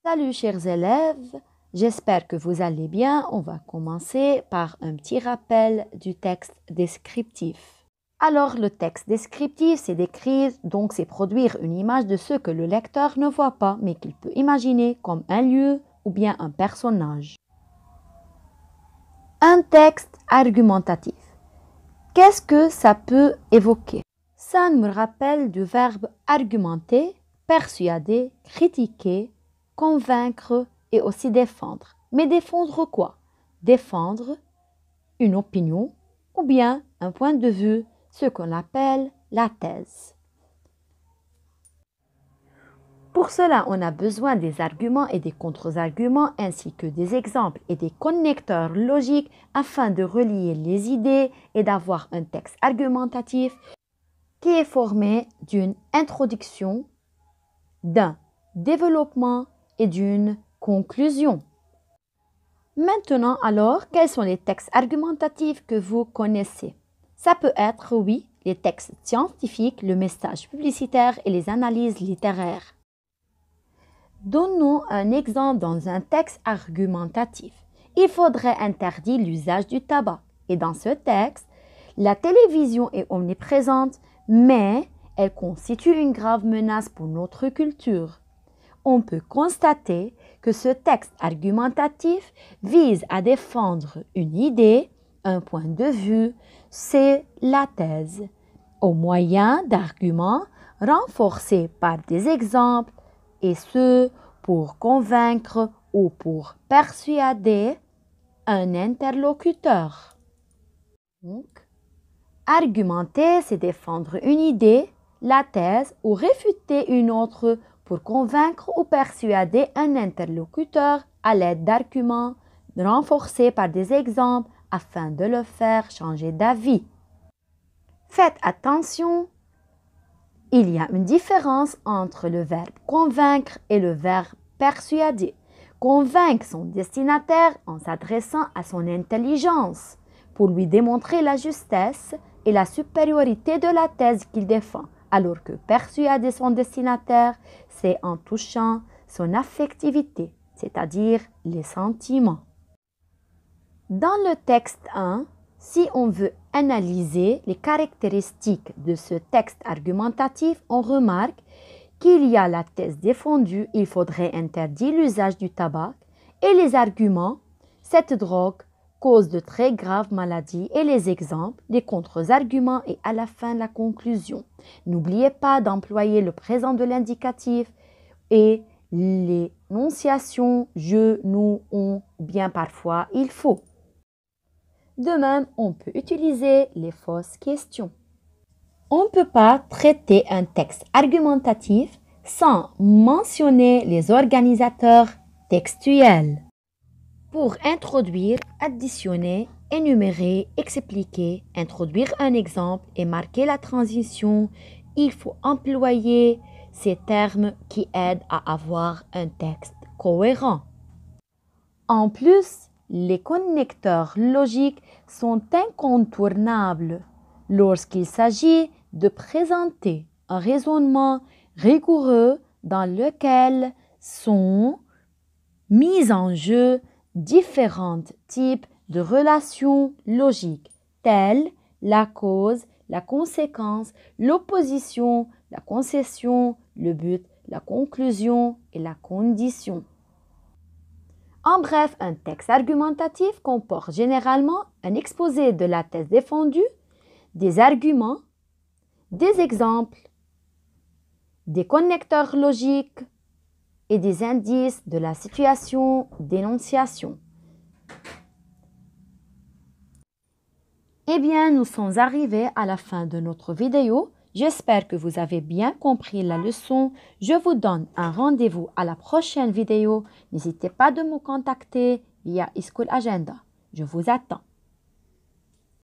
Salut chers élèves, j'espère que vous allez bien. On va commencer par un petit rappel du texte descriptif. Alors le texte descriptif, c'est décrire, donc c'est produire une image de ce que le lecteur ne voit pas, mais qu'il peut imaginer comme un lieu ou bien un personnage. Un texte argumentatif. Qu'est-ce que ça peut évoquer? Ça me rappelle du verbe argumenter, persuader, critiquer, convaincre et aussi défendre. Mais défendre quoi? Défendre une opinion ou bien un point de vue, ce qu'on appelle la thèse. Pour cela, on a besoin des arguments et des contre-arguments ainsi que des exemples et des connecteurs logiques afin de relier les idées et d'avoir un texte argumentatif qui est formé d'une introduction, d'un développement et d'une conclusion. Maintenant alors, quels sont les textes argumentatifs que vous connaissez? Ça peut être, oui, les textes scientifiques, le message publicitaire et les analyses littéraires. Donnons un exemple dans un texte argumentatif. Il faudrait interdire l'usage du tabac. Et dans ce texte, la télévision est omniprésente, mais elle constitue une grave menace pour notre culture. On peut constater que ce texte argumentatif vise à défendre une idée, un point de vue, c'est la thèse, au moyen d'arguments renforcés par des exemples, et ce, pour convaincre ou pour persuader un interlocuteur. Donc, argumenter, c'est défendre une idée, la thèse, ou réfuter une autre pour convaincre ou persuader un interlocuteur à l'aide d'arguments renforcés par des exemples afin de le faire changer d'avis. Faites attention, il y a une différence entre le verbe convaincre et le verbe persuader. Convaincre son destinataire en s'adressant à son intelligence pour lui démontrer la justesse et la supériorité de la thèse qu'il défend, alors que persuader son destinataire, c'est en touchant son affectivité, c'est-à-dire les sentiments. Dans le texte 1, si on veut analyser les caractéristiques de ce texte argumentatif, on remarque qu'il y a la thèse défendue, il faudrait interdire l'usage du tabac, et les arguments, cette drogue cause de très graves maladies, et les exemples, les contre-arguments et à la fin la conclusion. N'oubliez pas d'employer le présent de l'indicatif et l'énonciation je, nous, on, ou bien parfois il faut. De même, on peut utiliser les fausses questions. On ne peut pas traiter un texte argumentatif sans mentionner les organisateurs textuels. Pour introduire, additionner, énumérer, expliquer, introduire un exemple et marquer la transition, il faut employer ces termes qui aident à avoir un texte cohérent. En plus, les connecteurs logiques sont incontournables lorsqu'il s'agit de présenter un raisonnement rigoureux dans lequel sont mis en jeu différents types de relations logiques, telles la cause, la conséquence, l'opposition, la concession, le but, la conclusion et la condition. En bref, un texte argumentatif comporte généralement un exposé de la thèse défendue, des arguments, des exemples, des connecteurs logiques et des indices de la situation d'énonciation. Eh bien, nous sommes arrivés à la fin de notre vidéo. J'espère que vous avez bien compris la leçon. Je vous donne un rendez-vous à la prochaine vidéo. N'hésitez pas de me contacter via eSchool Agenda. Je vous attends.